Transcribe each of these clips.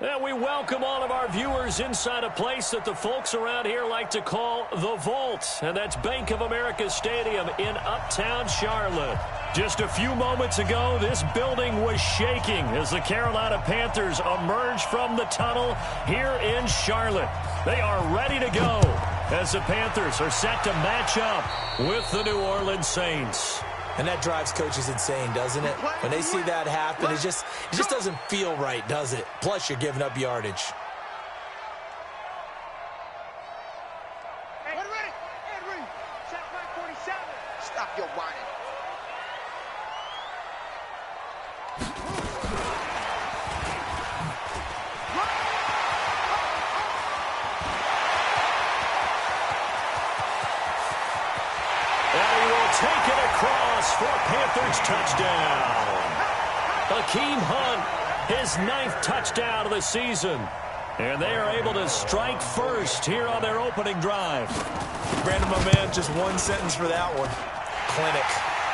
And we welcome all of our viewers inside a place that the folks around here like to call the Vault. And that's Bank of America Stadium in Uptown Charlotte. Just a few moments ago, this building was shaking as the Carolina Panthers emerged from the tunnel here in Charlotte. They are ready to go as the Panthers are set to match up with the New Orleans Saints. And that drives coaches insane, doesn't it? When they see that happen, it just doesn't feel right, does it? Plus, you're giving up yardage. Hey, ready. Set point 47. Stop your whining. Take it across for a Panthers touchdown. Hakeem Hunt, his 9th touchdown of the season. And they are able to strike first here on their opening drive. Brandon, my man, just one sentence for that one. Clinic.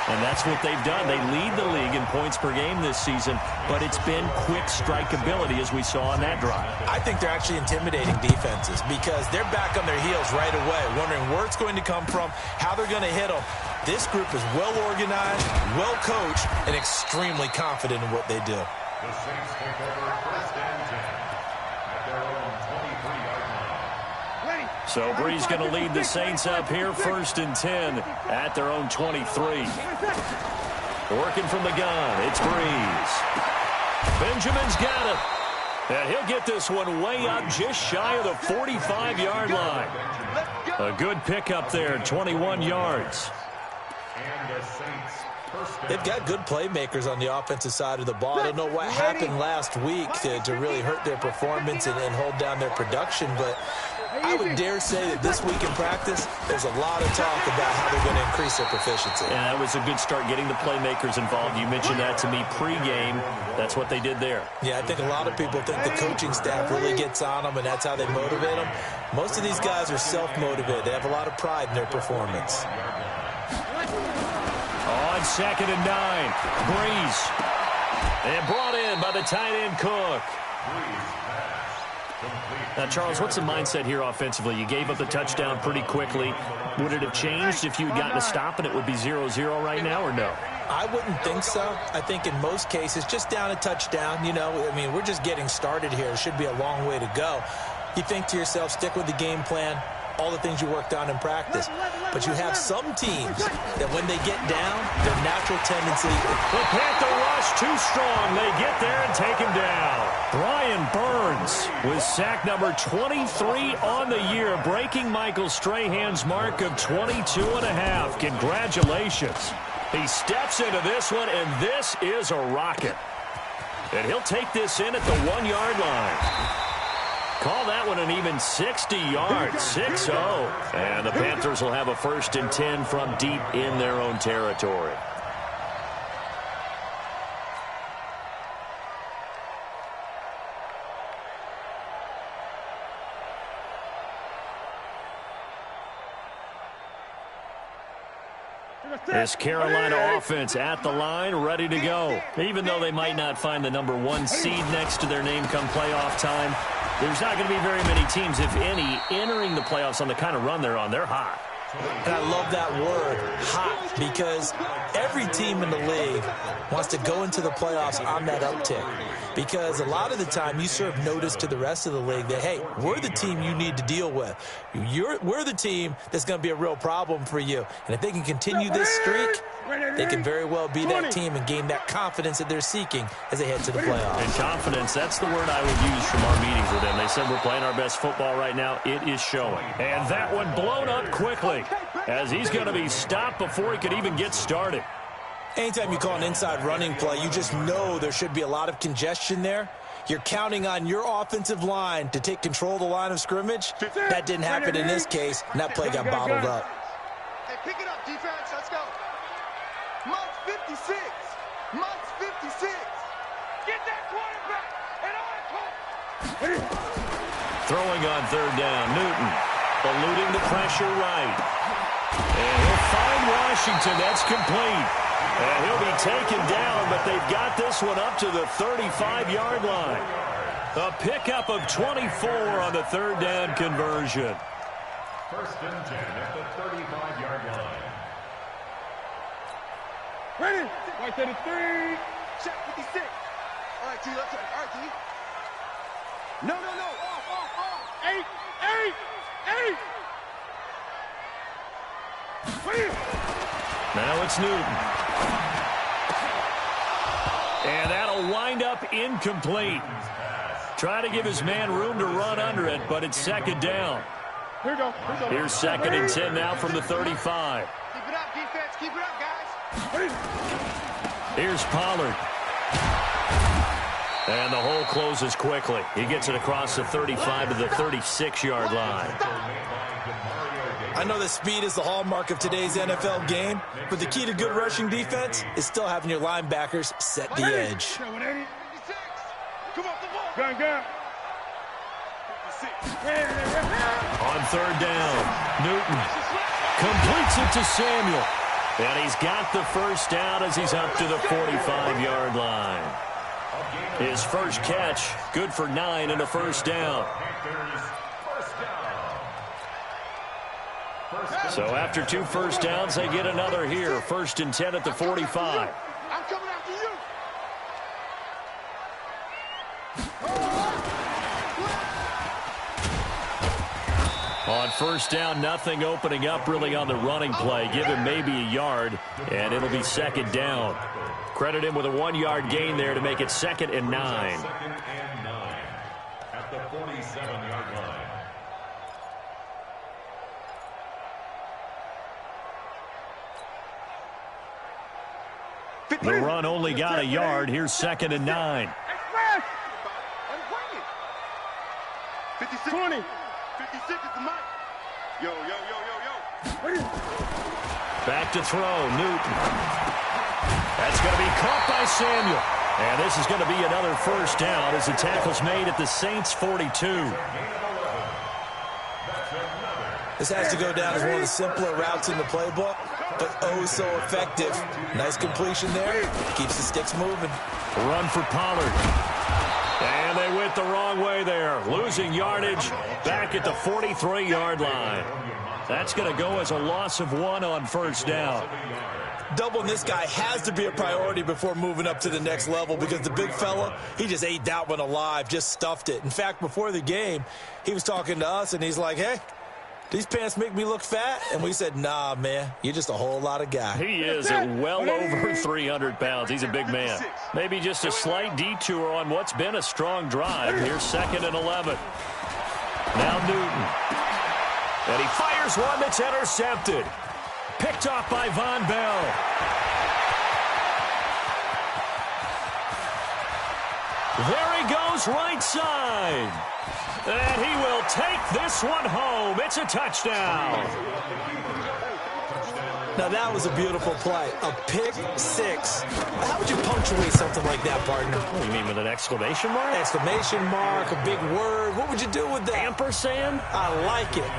And that's what they've done. They lead the league in points per game this season, but it's been quick strikeability as we saw on that drive. I think they're actually intimidating defenses because they're back on their heels right away, wondering where it's going to come from, how they're going to hit them. This group is well organized, well coached, and extremely confident in what they do. The Saints take over first and 10 at their own 23-yard line. So Bree's going to lead the Saints up here first and 10 at their own 23. Working from the gun, it's Breeze. Benjamin's got it. And he'll get this one way up just shy of the 45-yard line. A good pickup there, 21 yards. They've got good playmakers on the offensive side of the ball. I don't know what happened last week to really hurt their performance and hold down their production, but I would dare say that this week in practice, there's a lot of talk about how they're going to increase their proficiency. And that was a good start getting the playmakers involved. You mentioned that to me pregame. That's what they did there. Yeah, I think a lot of people think the coaching staff really gets on them, and that's how they motivate them. Most of these guys are self-motivated. They have a lot of pride in their performance. On 2nd and 9, Breeze. And brought in by the tight end Cook. Now, Charles, what's the mindset here offensively? You gave up the touchdown pretty quickly. Would it have changed if you had gotten a stop and it would be 0-0 right now, or no? I wouldn't think so. I think in most cases, just down a touchdown, I mean, we're just getting started here. It should be a long way to go. You think to yourself, stick with the game plan, all the things you worked on in practice. But you have some teams that when they get down, their natural tendency... The Panther rush too strong. They get there and take him down. Brian Burns with sack number 23 on the year, breaking Michael Strahan's mark of 22.5. Congratulations. He steps into this one, and this is a rocket. And he'll take this in at the 1-yard line. Call that one an even 60 yards, 6-0. And the Panthers will have a 1st and 10 from deep in their own territory. This Carolina offense at the line, ready to go. Even though they might not find the number 1 seed next to their name come playoff time, there's not going to be very many teams, if any, entering the playoffs on the kind of run they're on. They're hot. And I love that word, hot, because every team in the league wants to go into the playoffs on that uptick. Because a lot of the time you serve notice to the rest of the league that, hey, we're the team you need to deal with. We're the team that's going to be a real problem for you. And if they can continue this streak, they can very well be that team and gain that confidence that they're seeking as they head to the playoffs. And confidence, that's the word I would use from our meetings with them. They said we're playing our best football right now. It is showing. And that one blown up quickly as he's going to be stopped before he could even get started. Anytime you call an inside running play, you just know there should be a lot of congestion there. You're counting on your offensive line to take control of the line of scrimmage. That didn't happen in this case, and that play got bottled up. Hey, pick it up, defense. Let's go. Month 56. Month 56. Get that quarterback and on. Throwing on 3rd down, Newton eluding the pressure right. And he'll find Washington. That's complete. And he'll be taken down, but they've got this one up to the 35-yard line. A pickup of 24 on the third down conversion. First and 10 at the 35-yard line. Ready? Right to the 3. Check 56. All right, T. Let's check. All right, T. No. Off. 8. Now it's Newton. And that'll wind up incomplete. Try to give his man room to run under it, but it's second down. Here we go. Here's second and 10 now from the 35. Keep it up, defense. Keep it up, guys. Here's Pollard. And the hole closes quickly. He gets it across the 35 to the 36-yard line. I know that speed is the hallmark of today's NFL game, but the key to good rushing defense is still having your linebackers set the edge. Come off the ball. Gun. 56. On third down, Newton completes it to Samuel. And he's got the first down as he's up to the 45-yard line. His first catch, good for 9 and a first down. So after 2 first downs, they get another here. First and 10 at the 45. I'm coming after you. On first down, nothing opening up really on the running play. Give him maybe a yard, and it'll be second down. Credit him with a 1-yard gain there to make it second and 9. Second and 9 at the 47-yard line. The run only got a yard. Here's second and 9. 56. 20. 56 is the mic. Yo. Back to throw, Newton. That's going to be caught by Samuel. And this is going to be another first down as the tackle's made at the Saints' 42. This has to go down as one of the simpler routes in the playbook, but oh so effective. Nice completion there. Keeps the sticks moving. Run for Pollard. And they went the wrong way there. Losing yardage back at the 43-yard line. That's going to go as a loss of 1 on first down. Doubling this guy has to be a priority before moving up to the next level because the big fella, he just ate that one alive, just stuffed it. In fact, before the game, he was talking to us, and he's like, hey, these pants make me look fat? And we said, nah, man, you're just a whole lot of guy. He is at well over 300 pounds. He's a big man. Maybe just a slight detour on what's been a strong drive. Here's second and 11. Now Newton. And he fires one that's intercepted. Picked off by Von Bell. There he goes, right side. And he will take this one home. It's a touchdown. Now, that was a beautiful play. A pick six. How would you punctuate something like that, partner? What do you mean, with an exclamation mark? Exclamation mark, a big word. What would you do with that? Ampersand? I like it.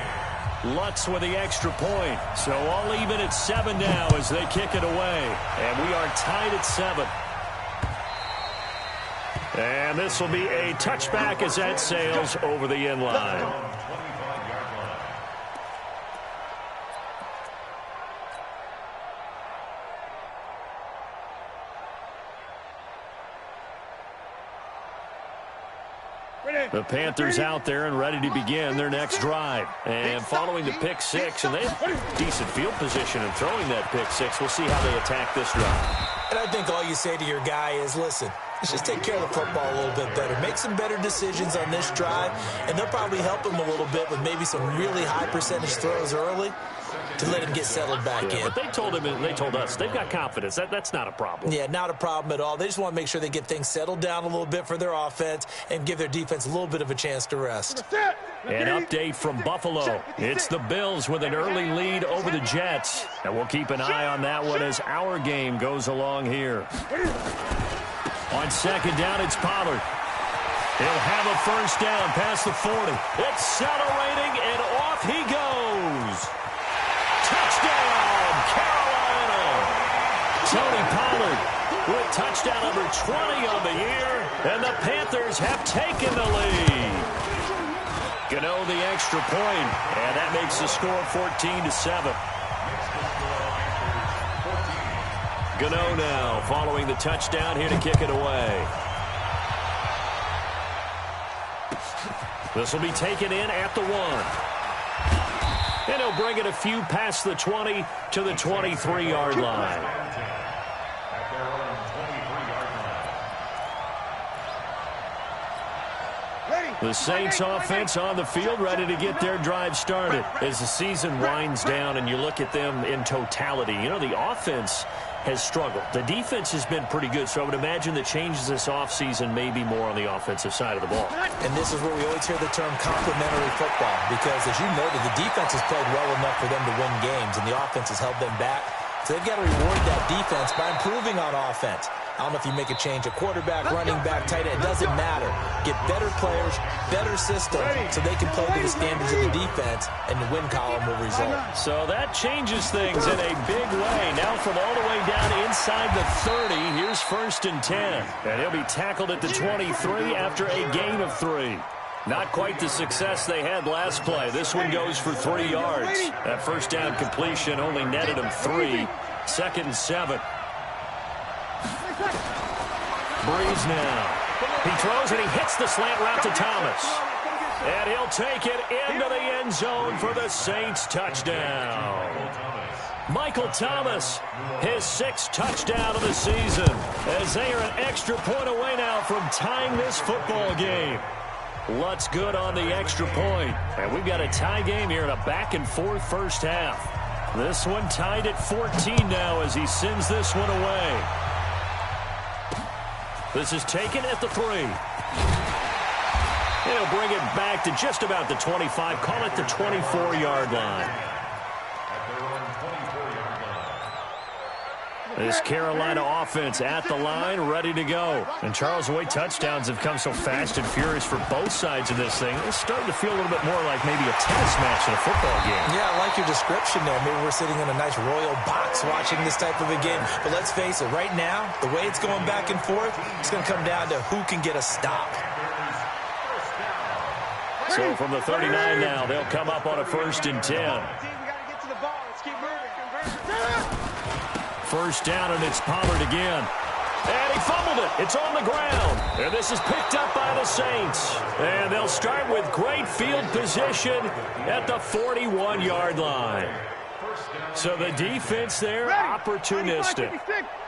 Lutz with the extra point. So all even at 7 now as they kick it away. And we are tied at 7. And this will be a touchback as that sails over the end line. The Panthers out there and ready to begin their next drive. And following the pick six, and they have decent field position in throwing that pick six. We'll see how they attack this drive. And I think all you say to your guy is, listen, let's just take care of the football a little bit better. Make some better decisions on this drive, and they'll probably help him a little bit with maybe some really high percentage throws early to let him get settled back in. But they told him and they told us they've got confidence. That's not a problem. Yeah, not a problem at all. They just want to make sure they get things settled down a little bit for their offense and give their defense a little bit of a chance to rest. An update from Buffalo. It's the Bills with an early lead over the Jets. And we'll keep an eye on that one as our game goes along here. On second down, it's Pollard. He'll have a first down past the 40. Accelerating, and off he goes. Touchdown, Carolina. Tony Pollard with Touchdown number 20 on the year, and the Panthers have taken the lead. Gano the extra point, and that makes the score 14-7. Gano now following the touchdown here to kick it away. This will be taken in at the 1. And he'll bring it a few past the 20 to the 23-yard line. The Saints offense on the field ready to get their drive started. As the season winds down and you look at them in totality, you know, the offense has struggled. The defense has been pretty good, so I would imagine the changes this offseason may be more on the offensive side of the ball. And this is where we always hear the term complementary football, because as you noted, the defense has played well enough for them to win games, and the offense has held them back. So they've got to reward that defense by improving on offense. I don't know if you make a change, a quarterback, running back, tight end, it doesn't matter. Get better players, better system, so they can play to the standards of the defense, and the win column will result. So that changes things in a big way. Now from all the way down inside the 30, here's 1st and 10. And he'll be tackled at the 23 after a gain of 3. Not quite the success they had last play. This one goes for 3 yards. That first down completion only netted him 3. 2nd and 7. Breeze now. He throws and he hits the slant route to Thomas. And he'll take it into the end zone for the Saints touchdown. Michael Thomas, his 6th touchdown of the season, as they are an extra point away now from tying this football game. Lutz good on the extra point. And we've got a tie game here in a back-and-forth first half. This one tied at 14 now as he sends this one away. This is taken at the 3. He'll bring it back to just about the 25. Call it the 24-yard line. This Carolina offense at the line, ready to go. And Charles, the way touchdowns have come so fast and furious for both sides of this thing, it's starting to feel a little bit more like maybe a tennis match in a football game. Yeah, I like your description there. Maybe we're sitting in a nice royal box watching this type of a game. But let's face it, right now, the way it's going back and forth, it's going to come down to who can get a stop. So from the 39 now, they'll come up on a 1st and 10. First down, and it's Pollard again. And he fumbled it. It's on the ground. And this is picked up by the Saints. And they'll start with great field position at the 41-yard line. So the defense there, opportunistic.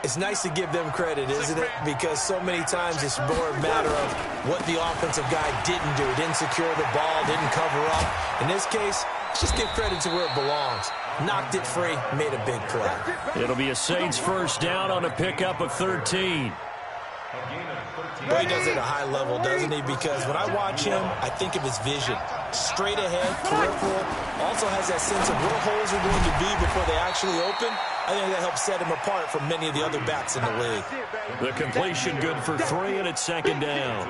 It's nice to give them credit, isn't it? Because so many times it's more a matter of what the offensive guy didn't do. Didn't secure the ball, didn't cover up. In this case, just give credit to where it belongs. Knocked it free, made a big play. It'll be a Saints first down on a pickup of 13. Well, he does it at a high level, doesn't he? Because when I watch him, I think of his vision. Straight ahead, peripheral. Also has that sense of where holes are going to be before they actually open. I think that helps set him apart from many of the other backs in the league. The completion good for 3, and it's 2nd down.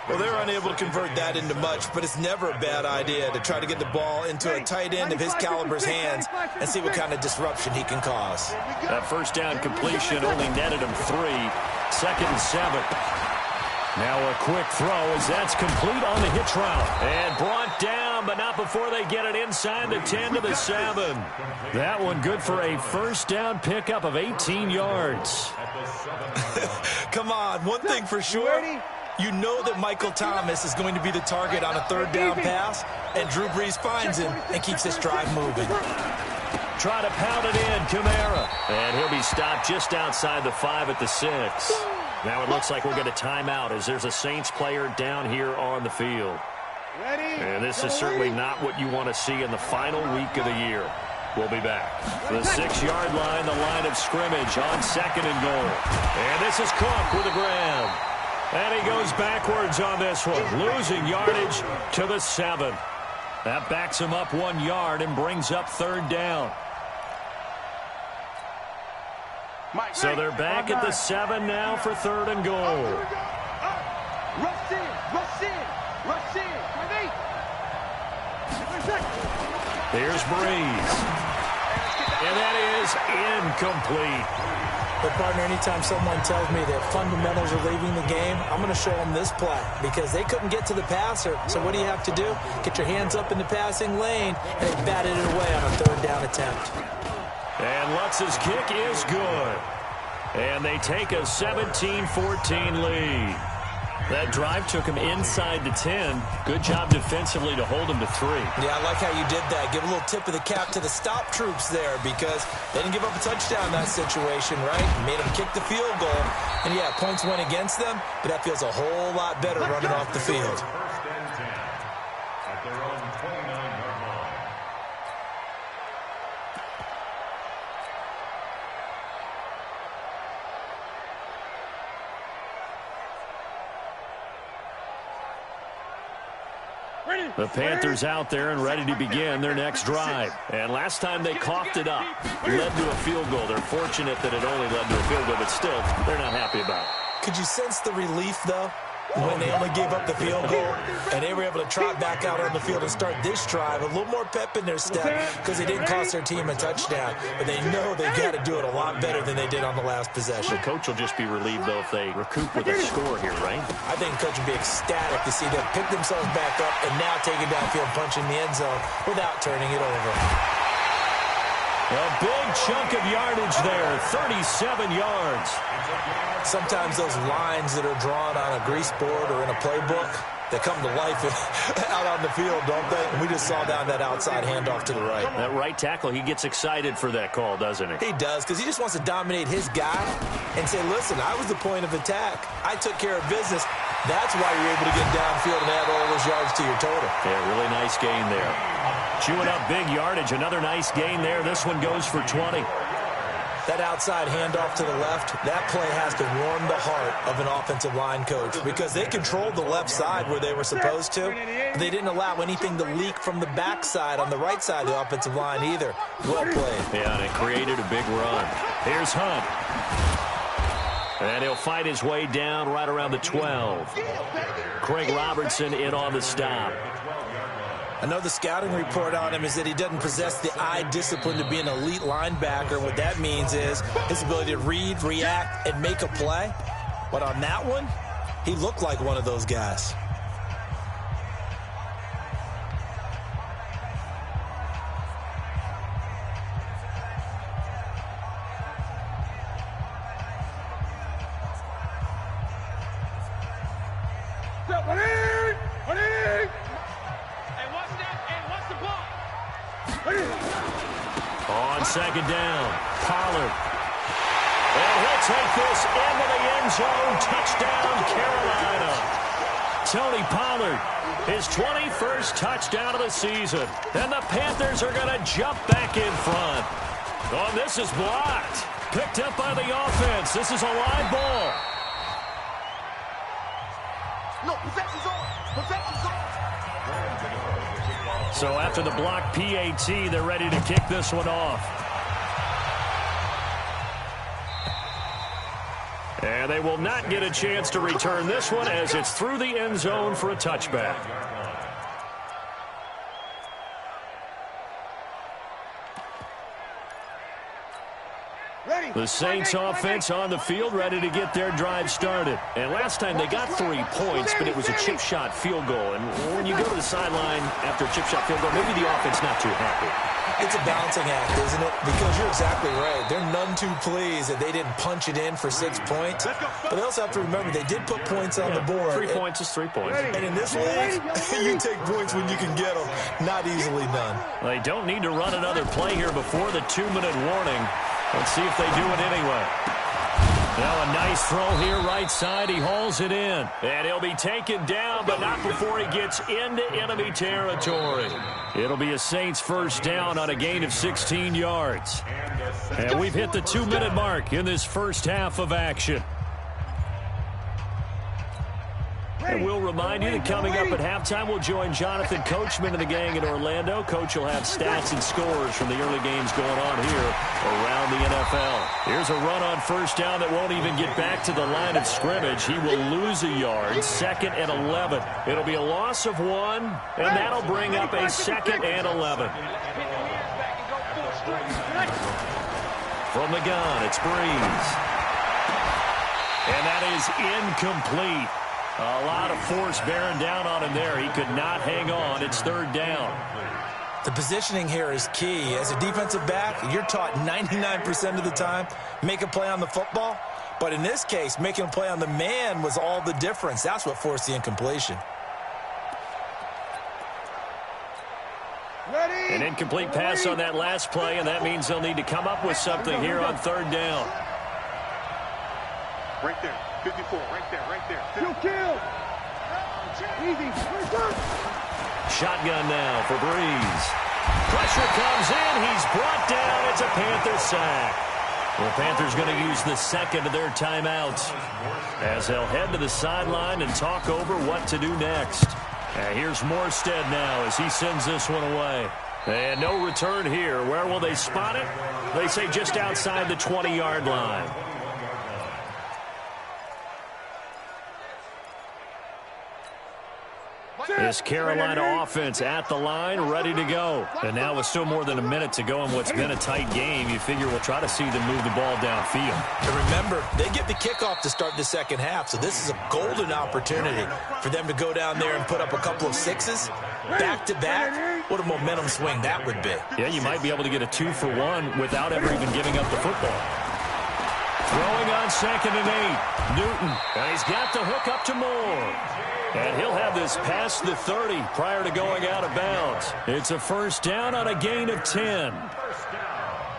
Well, they're unable to convert that into much, but it's never a bad idea to try to get the ball into a tight end of his caliber's hands and see what kind of disruption he can cause. That first down completion only netted him 3. 2nd and 7. Now a quick throw as that's complete on the hitch route. And brought down, but not before they get it inside the 10 to the 7. That one good for a first down pickup of 18 yards. Come on, one thing for sure. You know that Michael Thomas is going to be the target on a 3rd down pass, and Drew Brees finds him and keeps this drive moving. Try to pound it in, Kamara. And he'll be stopped just outside the 5 at the 6. Now it looks like we'll get a timeout as there's a Saints player down here on the field. And this is certainly not what you want to see in the final week of the year. We'll be back. The 6-yard line, the line of scrimmage on 2nd and goal. And this is Cook with a grab. And he goes backwards on this one, losing yardage to the 7. That backs him up 1 yard and brings up 3rd down. So they're back at the 7 now for 3rd and goal. Rush in, rush in, rush in. Here's Breeze. And that is incomplete. But, partner, anytime someone tells me that fundamentals are leaving the game, I'm going to show them this play because they couldn't get to the passer. So what do you have to do? Get your hands up in the passing lane, and they batted it away on a third down attempt. And Lutz's kick is good. And they take a 17-14 lead. That drive took him inside the 10. Good job defensively to hold him to 3. Yeah, I like how you did that. Give a little tip of the cap to the stop troops there because they didn't give up a touchdown in that situation, right? Made them kick the field goal. And, yeah, points went against them, but that feels a whole lot better running off the field. First and 10 at their own 29-yard line. The Panthers out there and ready to begin their next drive. And last time they coughed it up, led to a field goal. They're fortunate that it only led to a field goal, but still, they're not happy about it. Could you sense the relief, though, when they only gave up the field goal and they were able to trot back out on the field and start this drive? A little more pep in their step because they didn't cost their team a touchdown, but they know they've got to do it a lot better than they did on the last possession. The coach will just be relieved, though, if they recoup with a score here, right? I think the coach would be ecstatic to see them pick themselves back up and now take it downfield, punch in the end zone without turning it over. A big chunk of yardage there, 37 yards. Sometimes those lines that are drawn on a grease board or in a playbook, they come to life out on the field, don't they? And we just saw down that outside handoff to the right. That right tackle, he gets excited for that call, doesn't he? He does, because he just wants to dominate his guy and say, listen, I was the point of attack. I took care of business. That's why you're able to get downfield and add all those yards to your total. Yeah, really nice gain there. Chewing up big yardage. Another nice gain there. This one goes for 20. That outside handoff to the left, that play has to warm the heart of an offensive line coach because they controlled the left side where they were supposed to. But they didn't allow anything to leak from the backside on the right side of the offensive line either. Well played. Yeah, and it created a big run. Here's Hunt. And he'll fight his way down right around the 12. Craig Robertson in on the stop. I know the scouting report on him is that he doesn't possess the eye discipline to be an elite linebacker. What that means is his ability to read, react, and make a play. But on that one, he looked like one of those guys. On second down, Pollard. And he'll take this into the end zone. Touchdown, Carolina. Tony Pollard, his 21st touchdown of the season. And the Panthers are going to jump back in front. Oh, this is blocked. Picked up by the offense. This is a live ball. No, possession's on. Possession's on. So after the block PAT, they're ready to kick this one off. And they will not get a chance to return this one as it's through the end zone for a touchback. The Saints offense on the field ready to get their drive started. And last time they got 3 points, but it was a chip shot field goal. And when you go to the sideline after a chip shot field goal, maybe the offense not too happy. It's a balancing act, isn't it? Because you're exactly right. They're none too pleased that they didn't punch it in for 6 points. But they also have to remember they did put points on the board. 3 points is 3 points. And in this league, you take points when you can get them. Not easily done. They don't need to run another play here before the 2-minute warning. Let's see if they do it anyway. Now a nice throw here right side. He hauls it in. And he'll be taken down, but not before he gets into enemy territory. It'll be a Saints first down on a gain of 16 yards. And we've hit the 2-minute mark in this first half of action. And we'll remind you that coming up at halftime, we'll join Jonathan Coachman and the gang in Orlando. Coach will have stats and scores from the early games going on here around the NFL. Here's a run on first down that won't even get back to the line of scrimmage. He will lose a yard, 2nd and 11. It'll be a loss of 1, and that'll bring up a 2nd and 11. From the gun, it's Breeze. And that is incomplete. A lot of force bearing down on him there. He could not hang on. It's third down. The positioning here is key. As a defensive back, you're taught 99% of the time, make a play on the football. But in this case, making a play on the man was all the difference. That's what forced the incompletion. An incomplete pass on that last play, and that means they'll need to come up with something here on third down. Right there, 54, right there. Kill. Easy. Shotgun now for Breeze. Pressure comes in. He's brought down. It's a Panther sack. The Panthers going to use the second of their timeouts as they'll head to the sideline and talk over what to do next. Here's Morstead now as he sends this one away. And no return here. Where will they spot it? They say just outside the 20-yard line. This Carolina offense at the line, ready to go. And now with still more than a minute to go in what's been a tight game, you figure we'll try to see them move the ball downfield. And remember, they get the kickoff to start the second half, so this is a golden opportunity for them to go down there and put up a couple of sixes back-to-back. What a momentum swing that would be. Yeah, you might be able to get a 2-for-1 without ever even giving up the football. Throwing on 2nd and 8. Newton, and he's got the hook up to Moore. And he'll have this past the 30 prior to going out of bounds. It's a first down on a gain of 10.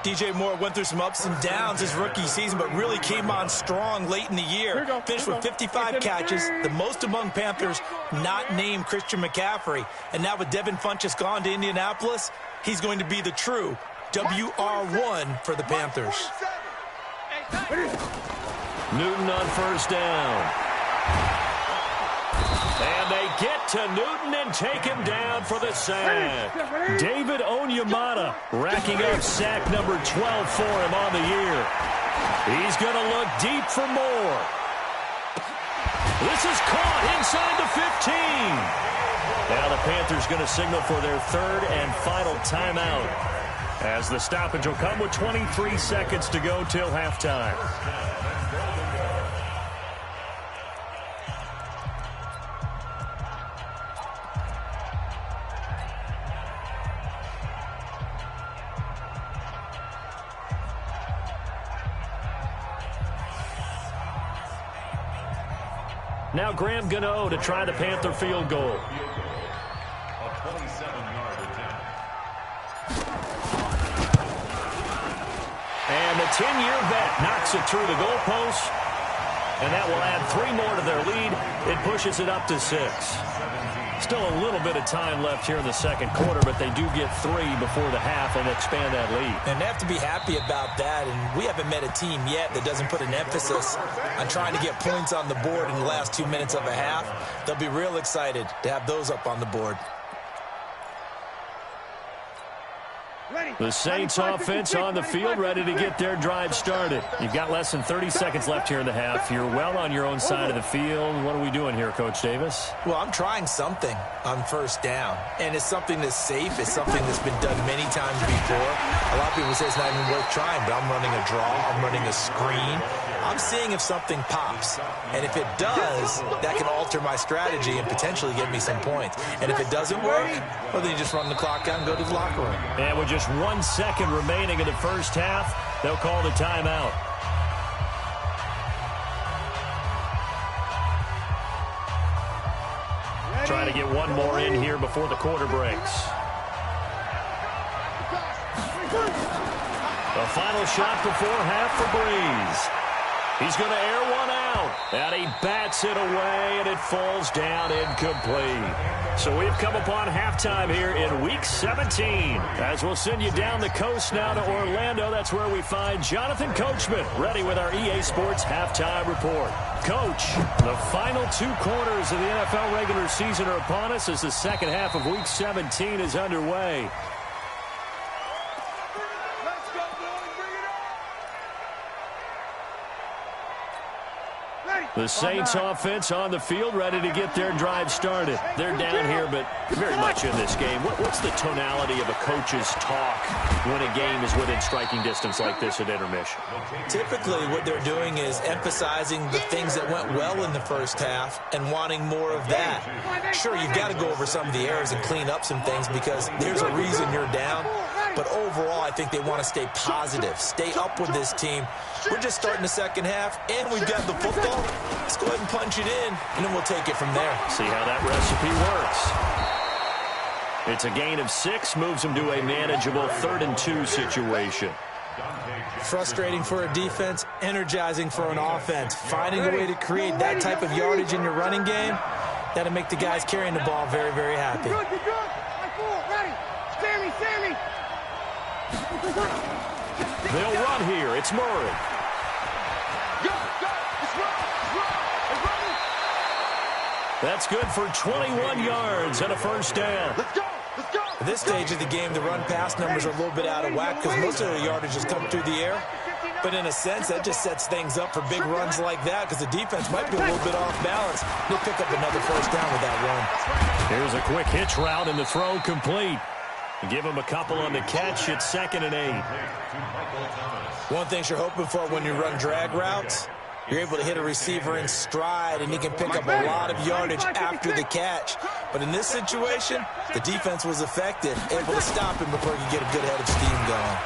DJ Moore went through some ups and downs his rookie season, but really came on strong late in the year. Finished with 55 catches, the most among Panthers not named Christian McCaffrey. And now with Devin Funchess gone to Indianapolis, he's going to be the true WR1 for the Panthers. Newton on first down. And they get to Newton and take him down for the sack. David Onyemata racking up sack number 12 for him on the year. He's going to look deep for more. This is caught inside the 15. Now the Panthers going to signal for their third and final timeout, as the stoppage will come with 23 seconds to go till halftime. Now Graham Gano to try the Panther field goal. A 27-yard attempt. And the 10-year vet knocks it through the goalpost. And that will add 3 more to their lead. It pushes it up to 6. Still a little bit of time left here in the second quarter, but they do get 3 before the half and expand that lead. And they have to be happy about that, and we haven't met a team yet that doesn't put an emphasis on trying to get points on the board in the last 2 minutes of a half. They'll be real excited to have those up on the board. The Saints offense on the field, ready to get their drive started. You've got less than 30 seconds left here in the half. You're well on your own side of the field. What are we doing here, Coach Davis? Well, I'm trying something on first down, and it's something that's safe. It's something that's been done many times before. A lot of people say it's not even worth trying, but I'm running a draw. I'm running a screen. I'm seeing if something pops, and if it does, that can alter my strategy and potentially get me some points. And if it doesn't work, well, then you just run the clock out and go to the locker room. And with just 1 second remaining in the first half, they'll call the timeout. Trying to get one more in here before the quarter breaks. The final shot before half for Breeze. He's going to air one out, and he bats it away, and it falls down incomplete. So we've come upon halftime here in Week 17. As we'll send you down the coast now to Orlando, that's where we find Jonathan Coachman, ready with our EA Sports Halftime Report. Coach, the final 2 quarters of the NFL regular season are upon us as the second half of Week 17 is underway. The Saints offense on the field, ready to get their drive started. They're down here, but very much in this game. What's the tonality of a coach's talk when a game is within striking distance like this at intermission? Typically, what they're doing is emphasizing the things that went well in the first half and wanting more of that. Sure, you've got to go over some of the errors and clean up some things because there's a reason you're down. But overall, I think they want to stay positive, stay up with this team. We're just starting the second half, and we've got the football. Let's go ahead and punch it in, and then we'll take it from there. See how that recipe works. It's a gain of 6, moves them to a manageable 3rd and 2 situation. Frustrating for a defense, energizing for an offense. Finding a way to create that type of yardage in your running game, that'll make the guys carrying the ball very, very happy. Good, good, good. Ready. Sammy. They'll run here. It's Murray. Go. It's running. That's good for 21 yards and a first down. Let's go. At this stage of the game, the run-pass numbers are a little bit out of whack because most of the yardage has come through the air. But in a sense, that just sets things up for big runs like that because the defense might be a little bit off balance. They'll pick up another first down with that run. Here's a quick hitch route and the throw complete. Give him a couple on the catch. It's 2nd and 8. One thing you're hoping for when you run drag routes, you're able to hit a receiver in stride, and he can pick up a lot of yardage after the catch. But in this situation, the defense was effective, able to stop him before he could get a good head of steam going.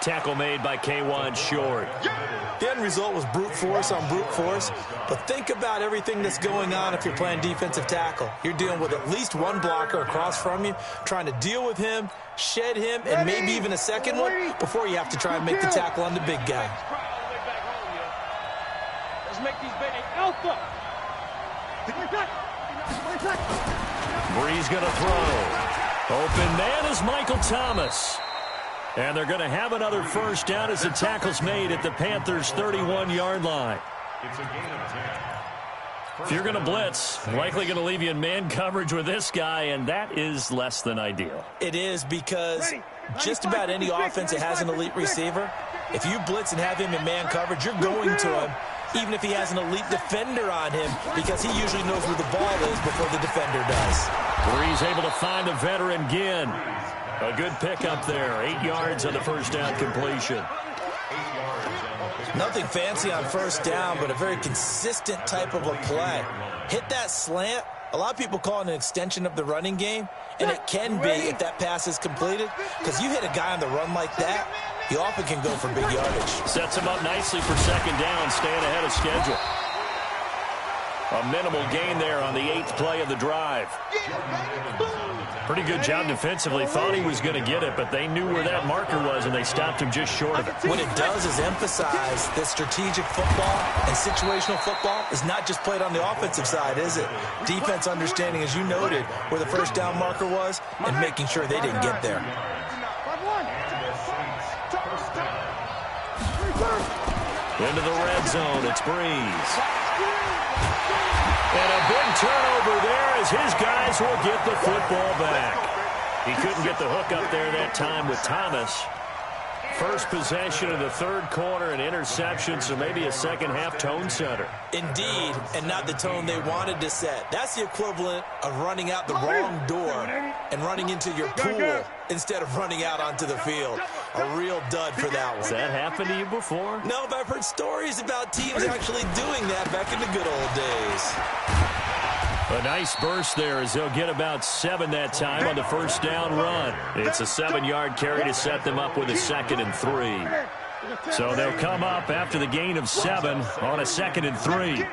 Tackle made by K1 Short. The end result was brute force on brute force. But think about everything that's going on if you're playing defensive tackle. You're dealing with at least one blocker across from you, trying to deal with him, shed him, and maybe even a second one before you have to try and make the tackle on the big guy. Let's make these big alpha. Bree's going to throw. Open man is Michael Thomas. And they're going to have another first down as the tackle's made at the Panthers' 31-yard line. It's a gain of 10. If you're going to blitz, likely going to leave you in man coverage with this guy, and that is less than ideal. It is because just about any offense that has an elite receiver, if you blitz and have him in man coverage, you're going to him, even if he has an elite defender on him, because he usually knows where the ball is before the defender does. Bree's able to find the veteran Ginn. A good pickup there. 8 yards on the first down completion. Nothing fancy on first down, but a very consistent type of a play. Hit that slant. A lot of people call it an extension of the running game, and it can be if that pass is completed, because you hit a guy on the run like that, he often can go for big yardage. Sets him up nicely for 2nd down, staying ahead of schedule. A minimal gain there on the 8th play of the drive. Pretty good job defensively. Thought he was going to get it, but they knew where that marker was, and they stopped him just short of it. What it does is emphasize that strategic football and situational football is not just played on the offensive side, is it? Defense understanding, as you noted, where the first down marker was and making sure they didn't get there. Into the red zone, it's Breeze. And a big turnover there as his guys will get the football back. He couldn't get the hook up there that time with Thomas. First possession of the 3rd quarter, an interception, so maybe a second-half tone setter. Indeed, and not the tone they wanted to set. That's the equivalent of running out the wrong door and running into your pool instead of running out onto the field. A real dud for that one. Has that happened to you before? No, but I've heard stories about teams actually doing that back in the good old days. A nice burst there as they'll get about 7 that time on the first down run. It's a 7-yard carry to set them up with a 2nd and 3. So they'll come up after the gain of 7 on a 2nd and 3.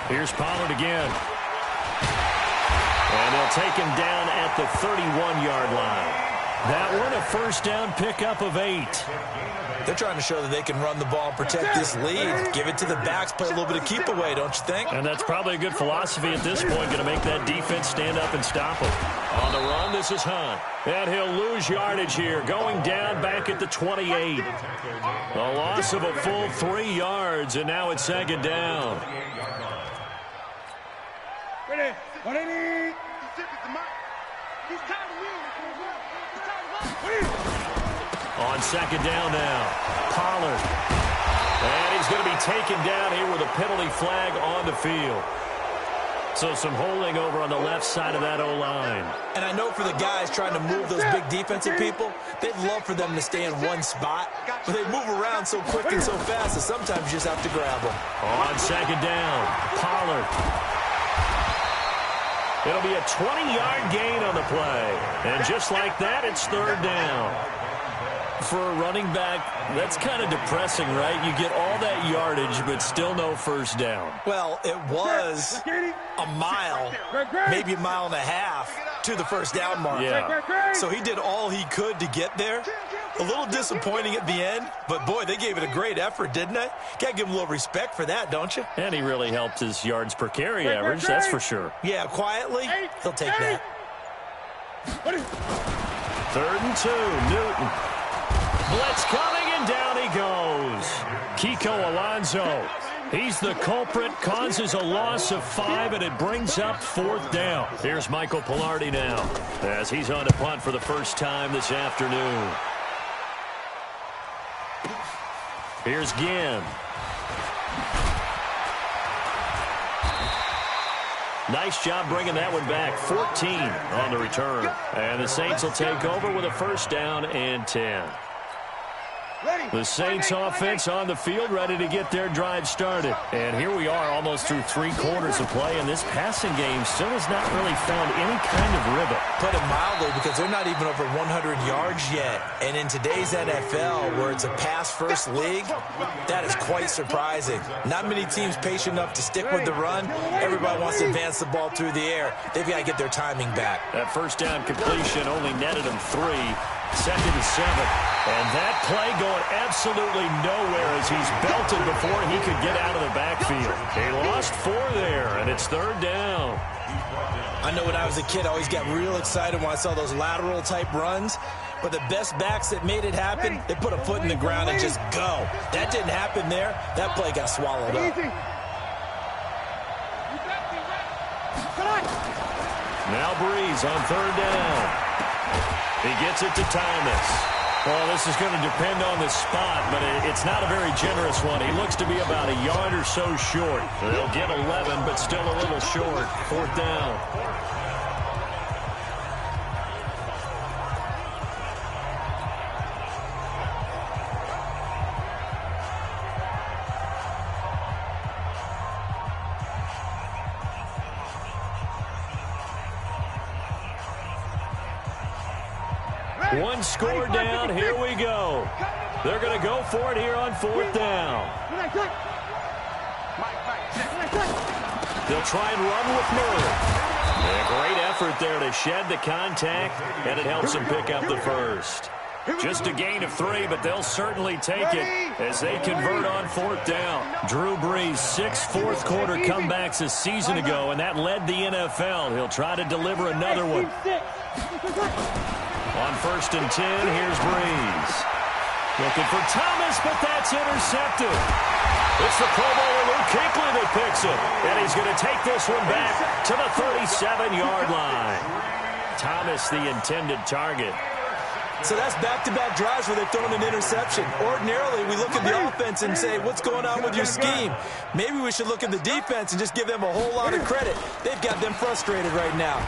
Here's Pollard again. And they'll take him down at the 31-yard line. That one, a first down pickup of 8. They're trying to show that they can run the ball and protect this lead. Give it to the backs, play a little bit of keep away, don't you think? And that's probably a good philosophy at this point, going to make that defense stand up and stop them. On the run, this is Hunt. And he'll lose yardage here, going down back at the 28. A loss of a full 3 yards, and now it's 2nd down. Ready. On 2nd down now, Pollard. And he's going to be taken down here with a penalty flag on the field. So some holding over on the left side of that O-line. And I know for the guys trying to move those big defensive people, they'd love for them to stay in one spot, but they move around so quick and so fast that sometimes you just have to grab them. On second down, Pollard. It'll be a 20-yard gain on the play. And just like that, it's third down. For a running back, that's kind of depressing, right? You get all that yardage, but still no first down. Well, it was a mile, maybe a mile and a half to the first down mark. Yeah. So he did all he could to get there. A little disappointing at the end, but boy, they gave it a great effort, didn't they? Got to give him a little respect for that, don't you? And he really helped his yards per carry average, that's for sure. Yeah, quietly, he'll take that. 3rd and 2, Newton. Blitz coming, and down he goes. Kiko Alonso. He's the culprit, causes a loss of 5, and it brings up 4th down. Here's Michael Pilardi now, as he's on to punt for the first time this afternoon. Here's Ginn. Nice job bringing that one back. 14 on the return. And the Saints will take over with a first down and 10. The Saints offense on the field, ready to get their drive started. And here we are almost through 3 quarters of play, and this passing game still has not really found any kind of rhythm. Put it mildly, because they're not even over 100 yards yet. And in today's NFL, where it's a pass-first league, that is quite surprising. Not many teams patient enough to stick with the run. Everybody wants to advance the ball through the air. They've got to get their timing back. That first down completion only netted them 3. 2nd and 7. And that play going absolutely nowhere as he's belted before he could get out of the backfield. He lost 4 there, and it's 3rd down. I know when I was a kid, I always got real excited when I saw those lateral-type runs. But the best backs that made it happen, they put a foot in the ground and just go. That didn't happen there. That play got swallowed up. Now Breeze on 3rd down. He gets it to Thomas. Well, this is going to depend on the spot, but it's not a very generous one. He looks to be about a yard or so short. They'll get 11, but still a little short. 4th down. One score down, here we go. They're going to go for it here on 4th down. They'll try and run with Murray. A great effort there to shed the contact, and it helps them pick up the first. Just a gain of 3, but they'll certainly take it as they convert on 4th down. Drew Brees, 6 fourth-quarter comebacks a season ago, and that led the NFL. He'll try to deliver another one. On 1st and 10, here's Breeze. Looking for Thomas, but that's intercepted. It's the Pro Bowler Luke Kuechly that picks it. And he's going to take this one back to the 37-yard line. Thomas, the intended target. So that's back-to-back drives where they've thrown an interception. Ordinarily, we look at the offense and say, what's going on with your scheme? Maybe we should look at the defense and just give them a whole lot of credit. They've got them frustrated right now.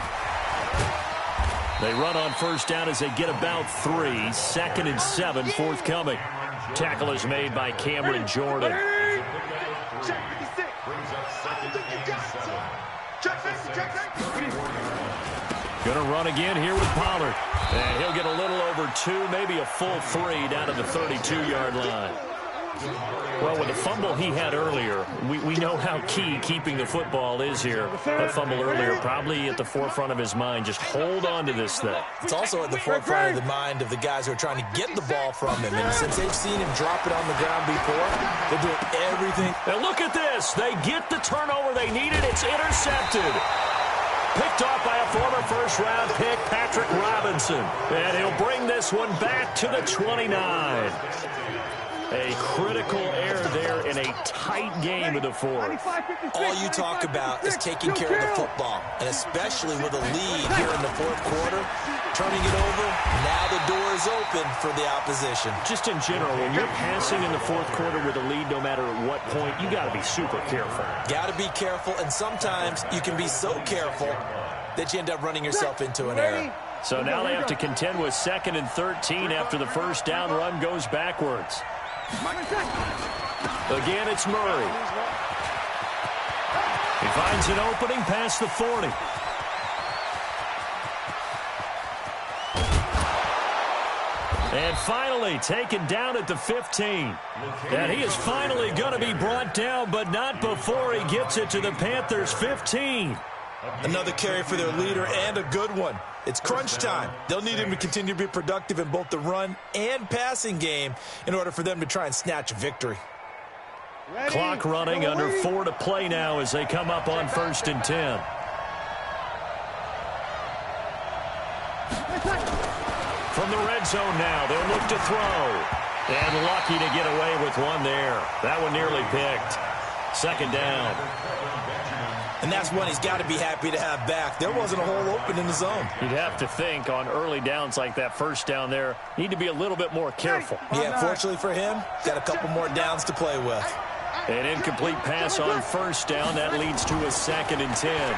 They run on 1st down as they get about 3. 2nd and 7 forthcoming. Tackle is made by Cameron Jordan. Going to run again here with Pollard. And he'll get a little over 2, maybe a full 3 down to the 32-yard line. Well, with the fumble he had earlier, we know how key keeping the football is here. That fumble earlier probably at the forefront of his mind. Just hold on to this thing. It's also at the forefront of the mind of the guys who are trying to get the ball from him. And since they've seen him drop it on the ground before, they're doing everything. And look at this. They get the turnover they needed. It's intercepted. Picked off by a former first-round pick, Patrick Robinson. And he'll bring this one back to the 29. A critical error there in a tight game of the fourth. All you talk about is taking care of the football, and especially with a lead here in the fourth quarter, turning it over, now the door is open for the opposition. Just in general, when you're passing in the fourth quarter with a lead, no matter at what point, you got to be super careful. Got to be careful, and sometimes you can be so careful that you end up running yourself into an error. So now they have to contend with 2nd and 13 after the first down run goes backwards. Again, it's Murray. He finds an opening past the 40. And finally taken down at the 15. And he is finally going to be brought down, but not before he gets it to the Panthers' 15. Another carry for their leader, and a good one. It's crunch time. They'll need him to continue to be productive in both the run and passing game in order for them to try and snatch a victory. Clock running, under 4 to play now as they come up on 1st and 10. From the red zone now, they'll look to throw. And lucky to get away with one there. That one nearly picked. 2nd down. And that's one he's got to be happy to have back. There wasn't a hole open in the zone. You'd have to think on early downs like that first down there, need to be a little bit more careful. Yeah, fortunately for him, got a couple more downs to play with. An incomplete pass on 1st down. That leads to a 2nd and 10.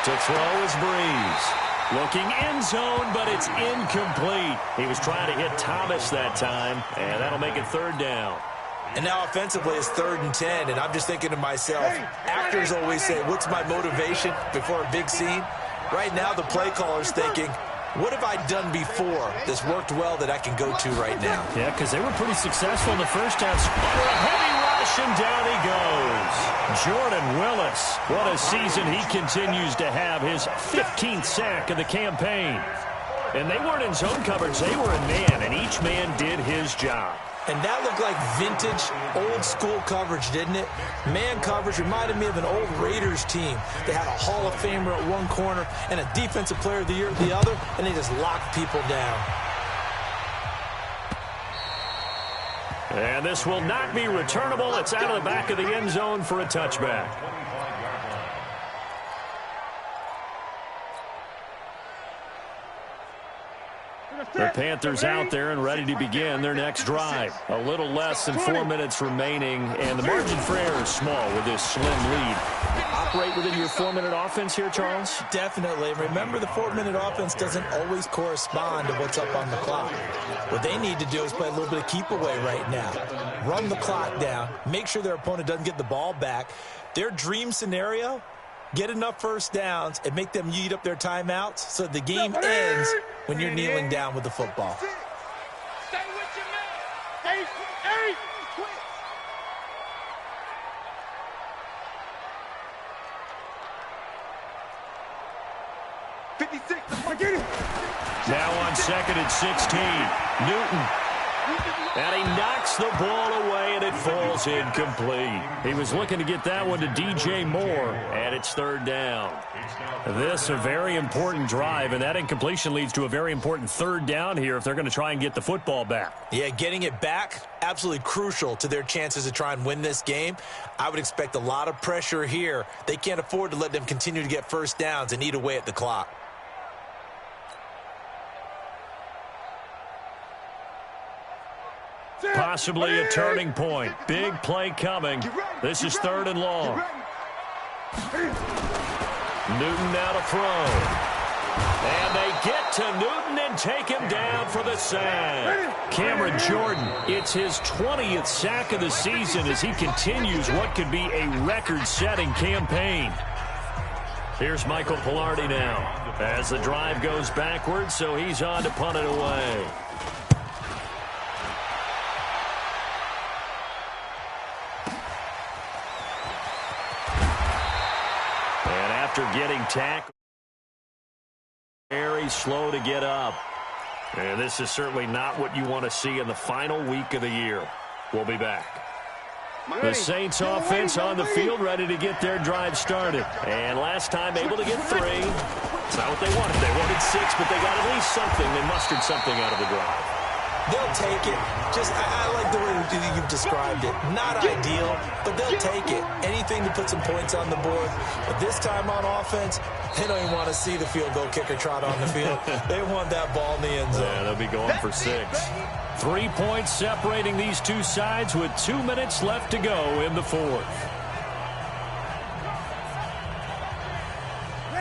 To throw is Breeze. Looking end zone, but it's incomplete. He was trying to hit Thomas that time, and that'll make it 3rd down. And now offensively it's 3rd and 10, and I'm just thinking to myself, actors always say, what's my motivation before a big scene? Right now the play caller's thinking, what have I done before that's worked well that I can go to right now? Yeah, because they were pretty successful in the first half. Under a heavy rush, and down he goes. Jordan Willis, what a season he continues to have, his 15th sack of the campaign. And they weren't in zone coverage, they were in man, and each man did his job. And that looked like vintage, old-school coverage, didn't it? Man coverage reminded me of an old Raiders team. They had a Hall of Famer at one corner and a Defensive Player of the Year at the other, and they just locked people down. And this will not be returnable. It's out of the back of the end zone for a touchback. The Panthers out there and ready to begin their next drive. A little less than 4 minutes remaining, and the margin for error is small with this slim lead. Operate within your 4-minute offense here, Charles? Definitely. Remember, the 4-minute offense doesn't always correspond to what's up on the clock. What they need to do is play a little bit of keep away right now. Run the clock down. Make sure their opponent doesn't get the ball back. Their dream scenario, get enough first downs and make them eat up their timeouts so the game ends when you're kneeling down with the football. Stay with your man. Hey. 56. Get it. Now on 2nd and 16. Newton. And he knocks the ball away, and it falls incomplete. He was looking to get that one to DJ Moore, and it's 3rd down. This a very important drive, and that incompletion leads to a very important 3rd down here if they're going to try and get the football back. Yeah, getting it back, absolutely crucial to their chances to try and win this game. I would expect a lot of pressure here. They can't afford to let them continue to get first downs and eat away at the clock. Possibly a turning point. Big play coming. This is 3rd and long. Newton now to throw. And they get to Newton and take him down for the sack. Cameron Jordan, it's his 20th sack of the season as he continues what could be a record-setting campaign. Here's Michael Pilardi now as the drive goes backwards, so he's on to punt it away. After getting tackled, very slow to get up. And this is certainly not what you want to see in the final week of the year. We'll be back. The Saints offense on the field, ready to get their drive started. And last time able to get 3. It's not what they wanted. They wanted 6, but they got at least something. They mustered something out of the drive. They'll take it. I like the way you've described it. Not ideal, but they'll take it. Anything to put some points on the board. But this time on offense, they don't even want to see the field goal kicker trot on the field. They want that ball in the end zone. Yeah, they'll be going for 6. 3 points separating these two sides with 2 minutes left to go in the fourth.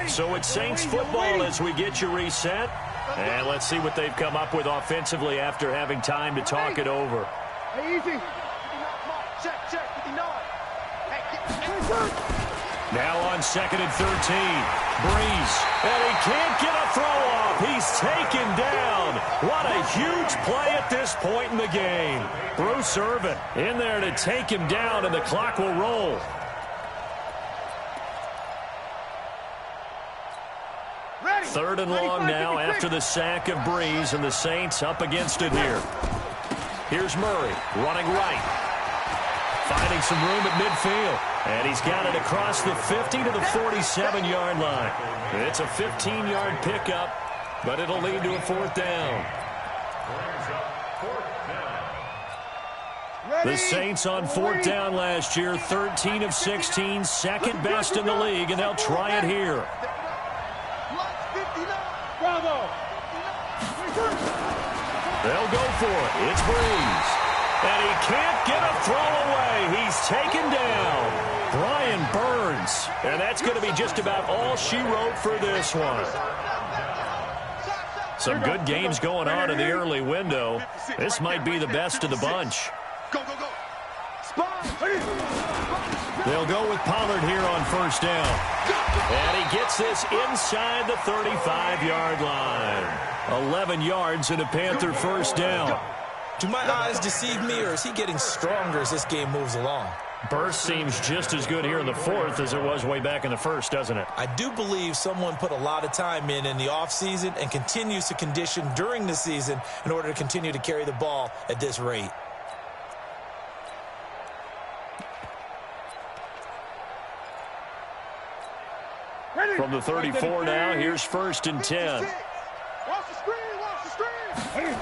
So it's Saints football as we get you reset. And let's see what they've come up with offensively after having time to talk it over. Hey, easy. Check, 59. Now on 2nd and 13. Breeze. And he can't get a throw off. He's taken down. What a huge play at this point in the game. Bruce Irvin in there to take him down, and the clock will roll. Third and long now after the sack of Breeze, and the Saints up against it here. Here's Murray running right. Finding some room at midfield. And he's got it across the 50 to the 47-yard line. It's a 15-yard pickup, but it'll lead to a 4th down. The Saints on 4th down last year, 13 of 16, second best in the league, and they'll try it here. They'll go for it. It's Breeze. And he can't get a throw away. He's taken down. Brian Burns. And that's going to be just about all she wrote for this one. Some good games going on in the early window. This might be the best of the bunch. Go, go, go. They'll go with Pollard here on 1st down. And he gets this inside the 35-yard line. 11 yards and a Panther 1st down. Do my eyes deceive me, or is he getting stronger as this game moves along? Burst seems just as good here in the 4th as it was way back in the 1st, doesn't it? I do believe someone put a lot of time in the offseason and continues to condition during the season in order to continue to carry the ball at this rate. From the 34 now, here's 1st and 10. Watch the screen.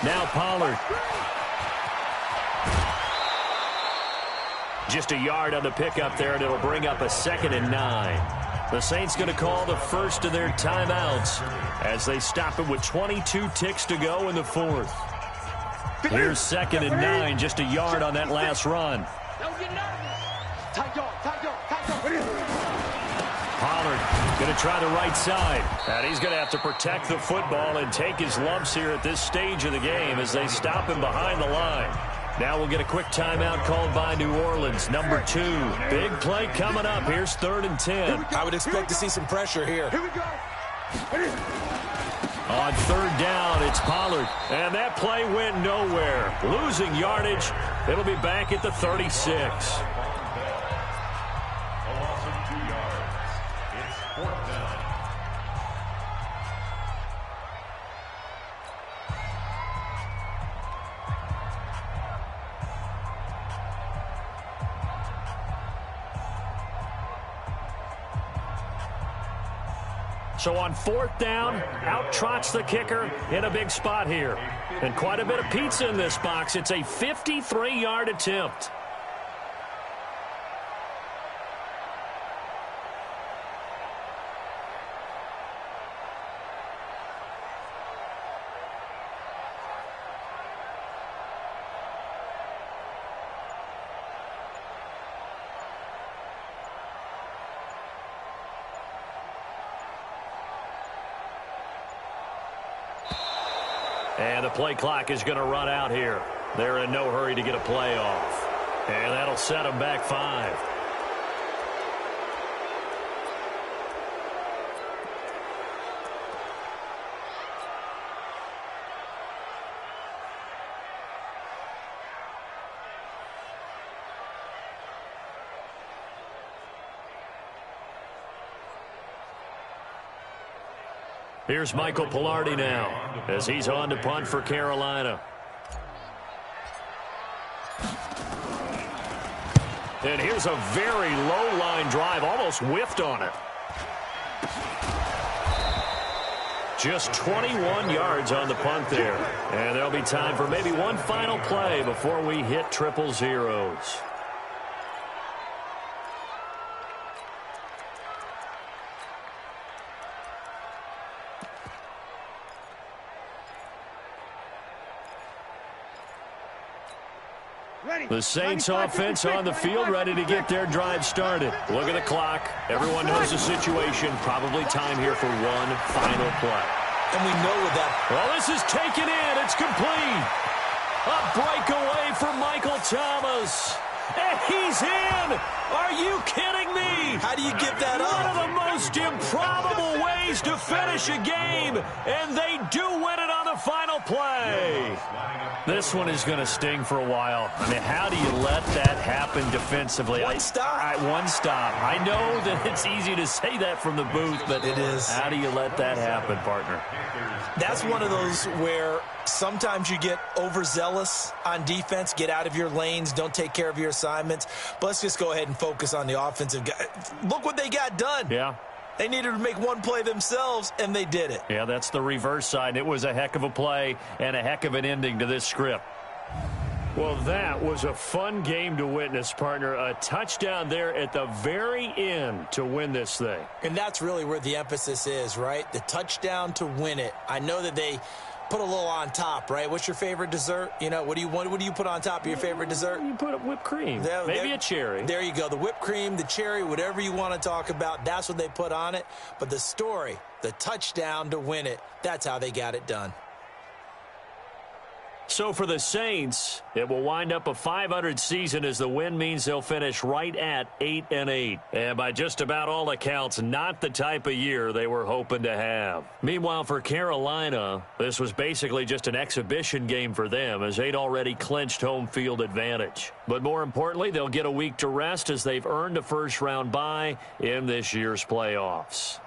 Now Pollard. Just a yard on the pickup there, and it'll bring up a 2nd and 9. The Saints going to call the first of their timeouts as they stop it with 22 ticks to go in the 4th. Here's 2nd and 9, just a yard on that last run. Pollard going to try the right side. And he's going to have to protect the football and take his lumps here at this stage of the game as they stop him behind the line. Now we'll get a quick timeout called by New Orleans, number 2. Big play coming up. Here's 3rd and 10. I would expect to see some pressure here. Here we go. On 3rd down, it's Pollard. And that play went nowhere. Losing yardage. It'll be back at the 36. So on 4th down, out trots the kicker in a big spot here. And quite a bit of pizza in this box. It's a 53-yard attempt. And the play clock is going to run out here. They're in no hurry to get a play off. And that'll set them back 5. Here's Michael Pilardi now as he's on to punt for Carolina. And here's a very low line drive, almost whiffed on it. Just 21 yards on the punt there. And there'll be time for maybe one final play before we hit triple zeros. The Saints offense on the field, ready to get their drive started. Look at the clock. Everyone knows the situation. Probably time here for one final play. And we know with that. Well, this is taken in. It's complete. A breakaway for Michael Thomas. And he's in. Are you kidding me? How do you give that up? One of the most improbable ways to finish a game. And they do win it on the final play. This one is going to sting for a while. I mean, how do you let that happen defensively? One stop. One stop. I know that it's easy to say that from the booth, but it is. How do you let that happen, partner? That's one of those where sometimes you get overzealous on defense, get out of your lanes, don't take care of your assignments. But let's just go ahead and focus on the offensive guy. Look what they got done. Yeah. They needed to make one play themselves, and they did it. Yeah, that's the reverse side. It was a heck of a play and a heck of an ending to this script. Well, that was a fun game to witness, partner. A touchdown there at the very end to win this thing. And that's really where the emphasis is, right? The touchdown to win it. I know that they put a little on top, right? What's your favorite dessert? You know, what do you put on top of your favorite dessert? You put whipped cream. Maybe a cherry. There you go. The whipped cream, the cherry, whatever you want to talk about, that's what they put on it. But the story, the touchdown to win it, that's how they got it done. So for the Saints, it will wind up a .500 season as the win means they'll finish right at 8-8. And by just about all accounts, not the type of year they were hoping to have. Meanwhile, for Carolina, this was basically just an exhibition game for them as they'd already clinched home field advantage. But more importantly, they'll get a week to rest as they've earned a first-round bye in this year's playoffs.